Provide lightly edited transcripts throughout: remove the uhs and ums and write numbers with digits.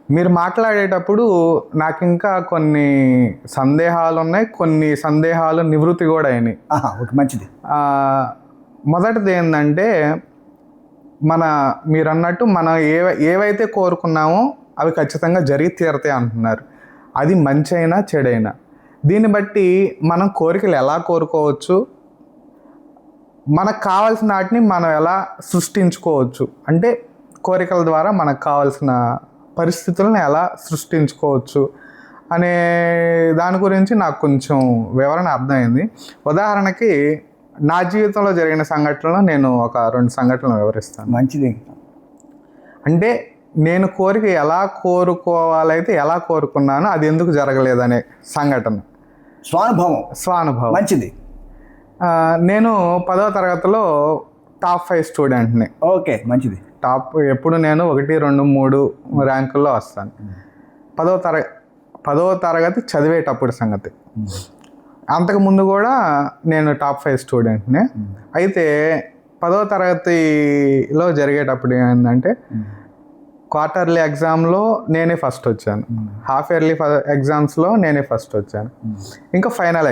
మీరు మాట్లాడేటప్పుడు నాకు ఇంకా కొన్ని సందేహాలు ఉన్నాయి, కొన్ని సందేహాలు నివృత్తి కూడా అయినాయి. ఓకే, మంచిది. మొదటిది ఏంటంటే మీరు అన్నట్టు మనం ఏవైతే కోరుకున్నామో అవి ఖచ్చితంగా జరిగి తీరతాయి అంటున్నారు. అది మంచి అయినా చెడైనా దీన్ని బట్టి మనం కోరికలు ఎలా కోరుకోవచ్చు, మనకు కావాల్సిన వాటిని మనం ఎలా సృష్టించుకోవచ్చు, అంటే కోరికల ద్వారా మనకు కావాల్సిన పరిస్థితులను ఎలా సృష్టించుకోవచ్చు అనే దాని గురించి నాకు కొంచెం వివరణ అర్థమైంది. ఉదాహరణకి నా జీవితంలో జరిగిన సంఘటనలు నేను ఒక 2 సంఘటనలు వివరిస్తాను. మంచిది. అంటే నేను కోరిక ఎలా కోరుకోవాలైతే ఎలా కోరుకున్నానో అది ఎందుకు జరగలేదనే సంఘటన, స్వానుభవం. మంచిది. నేను 10వ తరగతిలో టాప్ 5 స్టూడెంట్ని. ఓకే, మంచిది. ఎప్పుడు నేను 1, 2, 3 ర్యాంకుల్లో వస్తాను. 10వ తరగతి చదివేటప్పుడు సంగతి. అంతకుముందు కూడా నేను టాప్ 5 స్టూడెంట్ని. అయితే 10వ తరగతిలో జరిగేటప్పుడు ఏంటంటే క్వార్టర్లీ ఎగ్జామ్లో నేనే ఫస్ట్ వచ్చాను, హాఫ్ ఇయర్లీ ఎగ్జామ్స్లో నేనే ఫస్ట్ వచ్చాను, ఇంకా ఫైనల్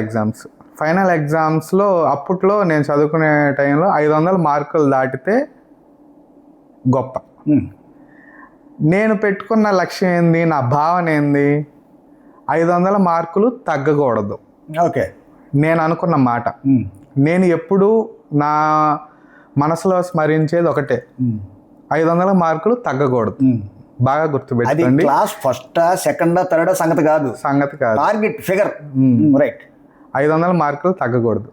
ఎగ్జామ్స్లో అప్పట్లో నేను చదువుకునే టైంలో 500 మార్కులు దాటితే గొప్ప. నేను పెట్టుకున్న లక్ష్యం ఏంది, నా భావన ఏంది, 500 మార్కులు తగ్గకూడదు. ఓకే, నేను అనుకున్న మాట. నేను ఎప్పుడూ నా మనసులో స్మరించేది ఒకటే, 500 మార్కులు తగ్గకూడదు. బాగా గుర్తుపెట్టుకోండి. క్లాస్ ఫస్ట్, సెకండ్, థర్డ్ సంగతి కాదు, టార్గెట్ ఫిగర్. రైట్, 500 మార్కులు తగ్గకూడదు.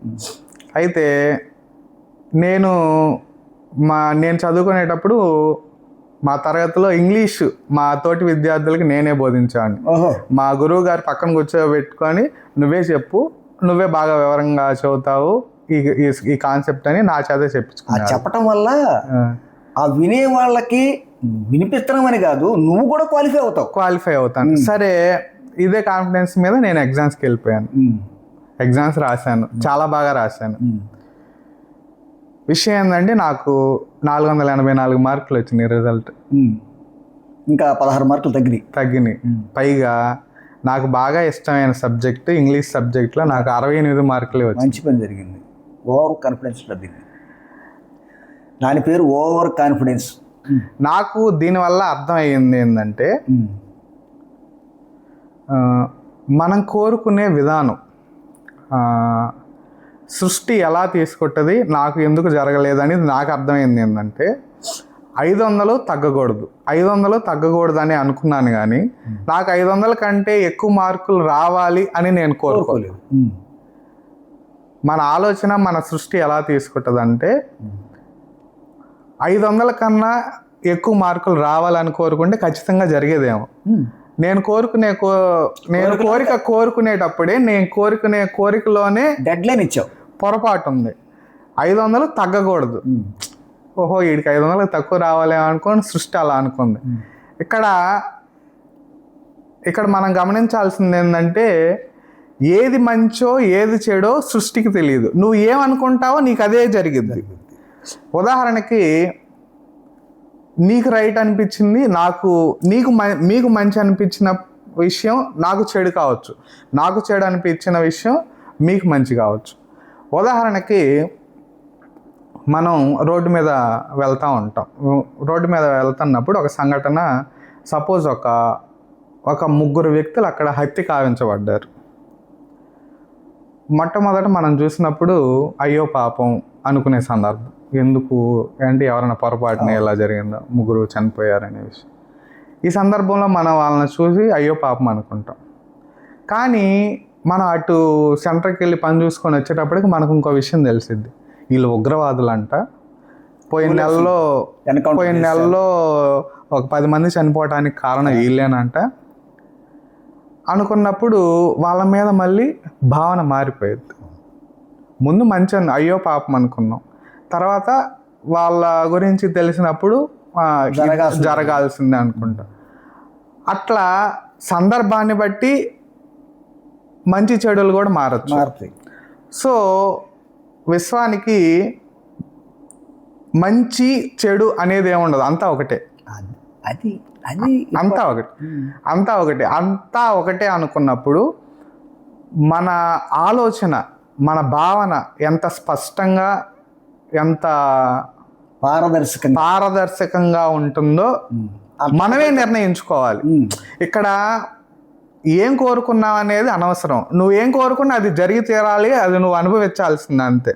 అయితే నేను చదువుకునేటప్పుడు మా తరగతిలో ఇంగ్లీష్ మా తోటి విద్యార్థులకి నేనే బోధించాను. మా గురువు గారు పక్కన కూర్చోబెట్టుకొని నువ్వే చెప్పు, నువ్వే బాగా వివరంగా చదువుతావు ఈ కాన్సెప్ట్ అని నా చేత చెప్పించుకున్నాను. చెప్పటం వల్ల ఆ వినే వాళ్ళకి వినిపించడం అని కాదు, నువ్వు కూడా క్వాలిఫై అవుతాను. సరే, ఇదే కాన్ఫిడెన్స్ మీద నేను ఎగ్జామ్స్కి వెళ్ళిపోయాను. ఎగ్జామ్స్ రాశాను, చాలా బాగా రాశాను. విషయం ఏంటంటే నాకు 484 మార్కులు వచ్చినాయి రిజల్ట్. ఇంకా 16 మార్కులు తగ్గినాయి. పైగా నాకు బాగా ఇష్టమైన సబ్జెక్టు ఇంగ్లీష్ సబ్జెక్ట్లో నాకు 68 మార్కులే వచ్చాయి. మంచి పని జరిగింది. ఓవర్ కాన్ఫిడెన్స్, దాని పేరు ఓవర్ కాన్ఫిడెన్స్. నాకు దీనివల్ల అర్థమయ్యింది ఏంటంటే మనం కోరుకునే విధానం, సృష్టి ఎలా తీసుకుంటుంది, నాకు ఎందుకు జరగలేదని నాకు అర్థమైంది ఏంటంటే 500 తగ్గకూడదు అని అనుకున్నాను, కానీ నాకు 500 కంటే ఎక్కువ మార్కులు రావాలి అని నేను కోరుకోలేదు. మన ఆలోచన, మన సృష్టి ఎలా తీసుకుంటుంది అంటే 500 కన్నా ఎక్కువ మార్కులు రావాలని కోరుకుంటే ఖచ్చితంగా జరిగేదేమో. నేను కోరుకునేటప్పుడే నేను కోరుకునే కోరికలోనే డెడ్ లైన్ ఇచ్చావు. పొరపాటు ఉంది, 500 తగ్గకూడదు. ఓహో, వీడికి 500 తక్కువ రావాలి అనుకోని సృష్టి అలా అనుకుంది. ఇక్కడ మనం గమనించాల్సింది ఏంటంటే ఏది మంచో ఏది చెడో సృష్టికి తెలియదు. నువ్వు ఏమనుకుంటావో నీకు అదే జరిగింది. ఉదాహరణకి నీకు రైట్ అనిపించింది, మీకు మంచి అనిపించిన విషయం నాకు చెడు కావచ్చు, నాకు చెడు అనిపించిన విషయం మీకు మంచి కావచ్చు. ఉదాహరణకి మనం రోడ్డు మీద వెళ్తూ ఉంటాం. రోడ్డు మీద వెళ్తున్నప్పుడు ఒక సంఘటన, సపోజ్ ఒక 3 వ్యక్తులు అక్కడ హత్య కావించబడ్డారు. మొట్టమొదట మనం చూసినప్పుడు అయ్యో పాపం అనుకునే సందర్భం. ఎందుకు అంటే ఎవరైనా పొరపాటున ఎలా జరిగిందో 3 చనిపోయారనే విషయం. ఈ సందర్భంలో మనం వాళ్ళని చూసి అయ్యో పాపం అనుకుంటాం. కానీ మనం అటు సెంటర్కి వెళ్ళి పని చూసుకొని వచ్చేటప్పటికి మనకు ఇంకో విషయం తెలిసిద్ది, వీళ్ళు ఉగ్రవాదులు అంట. పోయిన నెలలో ఒక 10 మంది చనిపోవడానికి కారణం వీళ్ళేనంట అనుకున్నప్పుడు వాళ్ళ మీద మళ్ళీ భావన మారిపోయింది. ముందు మంచి అయ్యో పాపం అనుకున్నాం, తర్వాత వాళ్ళ గురించి తెలిసినప్పుడు జరగాల్సిందే అనుకుంటా. అట్లా సందర్భాన్ని బట్టి మంచి చెడులు కూడా మారచ్చు. సో విశ్వానికి మంచి చెడు అనేది ఏముండదు, అంతా ఒకటే. అది అంతా ఒకటి, అంతా ఒకటే అనుకున్నప్పుడు మన ఆలోచన, మన భావన ఎంత స్పష్టంగా, ఎంత పారదర్శకంగా ఉంటుందో మనమే నిర్ణయించుకోవాలి. ఇక్కడ ఏం కోరుకున్నావు అనేది అనవసరం. నువ్వేం కోరుకున్నా అది జరిగి తీరాలి, అది నువ్వు అనుభవించాల్సింది అంతే.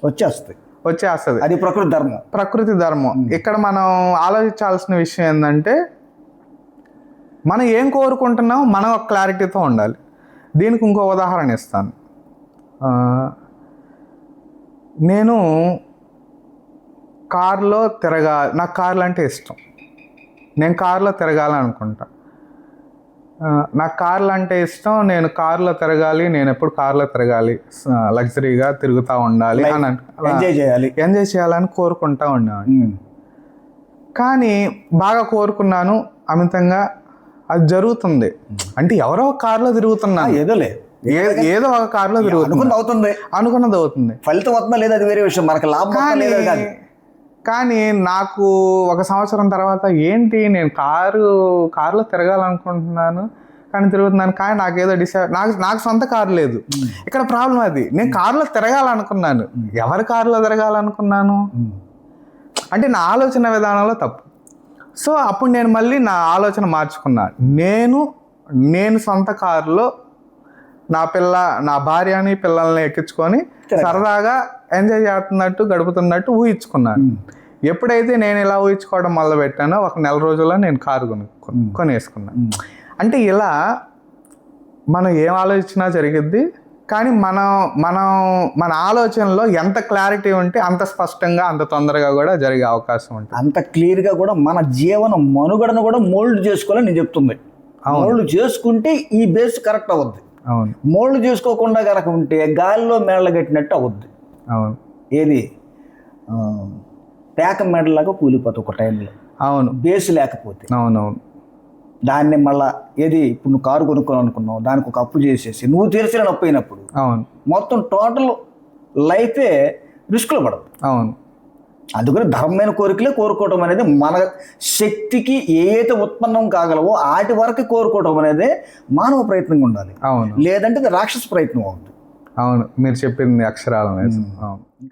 వచ్చేస్తుంది. అది ప్రకృతి ధర్మం. ఇక్కడ మనం ఆలోచించాల్సిన విషయం ఏంటంటే మనం ఏం కోరుకుంటున్నాం మనం ఒక క్లారిటీతో ఉండాలి. దీనికి ఇంకో ఉదాహరణ ఇస్తాను. నేను కారులో నాకు కార్లు అంటే ఇష్టం. నేను కారులో తిరగాలనుకుంటా. నాకు కార్లు అంటే ఇష్టం. నేను కారులో తిరగాలి, నేను ఎప్పుడు కారులో తిరగాలి, లగ్జరీగా తిరుగుతూ ఉండాలి అని ఎంజాయ్ చేయాలని కోరుకుంటా ఉండేవాడిని. కానీ బాగా కోరుకున్నాను అమితంగా, అది జరుగుతుంది. అంటే ఎవరో ఒక కారులో తిరుగుతున్నాను, ఏదో ఒక కారులో తిరుగుతుంది, అనుకున్నది అవుతుంది. ఫలితం అవుతుందా లేదా అది వేరే విషయం, మనకు లాభం. కానీ నాకు 1 సంవత్సరం తర్వాత ఏంటి, నేను కారులో తిరగాలనుకుంటున్నాను కానీ తిరుగుతున్నాను, కానీ నాకేదో నాకు సొంత కారు లేదు. ఇక్కడ ప్రాబ్లం అది. నేను కారులో తిరగాలనుకున్నాను, ఎవరి కారులో తిరగాలనుకున్నాను అంటే నా ఆలోచన విధానంలో తప్పు. సో అప్పుడు నేను మళ్ళీ నా ఆలోచన మార్చుకున్నాను. నేను సొంత కారులో నా భార్యని పిల్లల్ని ఎక్కించుకొని సరదాగా ఎంజాయ్ చేస్తున్నట్టు గడుపుతున్నట్టు ఊహించుకున్నాను. ఎప్పుడైతే నేను ఇలా ఊహించుకోవడం మొదలు పెట్టానో 1 నెల రోజుల్లో నేను కారు కొనేసుకున్నాను. అంటే ఇలా మనం ఏం ఆలోచించినా జరిగిద్ది. కానీ మన ఆలోచనలో ఎంత క్లారిటీ ఉంటే అంత స్పష్టంగా, అంత తొందరగా కూడా జరిగే అవకాశం ఉంటుంది. అంత క్లియర్గా కూడా మన జీవన మనుగడను కూడా మోల్డ్ చేసుకోవాలని నేను చెప్తుంది. మోల్డ్ చేసుకుంటే ఈ బేస్ కరెక్ట్ అవుద్ది. అవును. మోల్డ్ చేసుకోకుండా కనుక ఉంటే గాలిలో మేడలు కట్టినట్టు అవుద్ది. అవును. ఏది పేక మేడలాగా కూలిపోతుంది ఒక టైంలో. అవును. బేస్ లేకపోతే. అవునవును. దాన్ని మళ్ళీ ఇప్పుడు నువ్వు కారు కొనుక్కోవాలనుకున్నావు, దానికి ఒక అప్పు చేసేసి నువ్వు తీర్చిన అప్పు అయినప్పుడు అవును మొత్తం టోటల్ లైఫే రిస్క్లో పడదు. అవును. అందుకని ధర్మమైన కోరికలే కోరుకోవడం అనేది మన శక్తికి ఏదైతే ఉత్పన్నం కాగలవో వాటి వరకు కోరుకోవడం అనేది మానవ ప్రయత్నంగా ఉండాలి. అవును. లేదంటే రాక్షస ప్రయత్నం అవుతుంది. అవును, మీరు చెప్పింది అక్షరాల. అవును.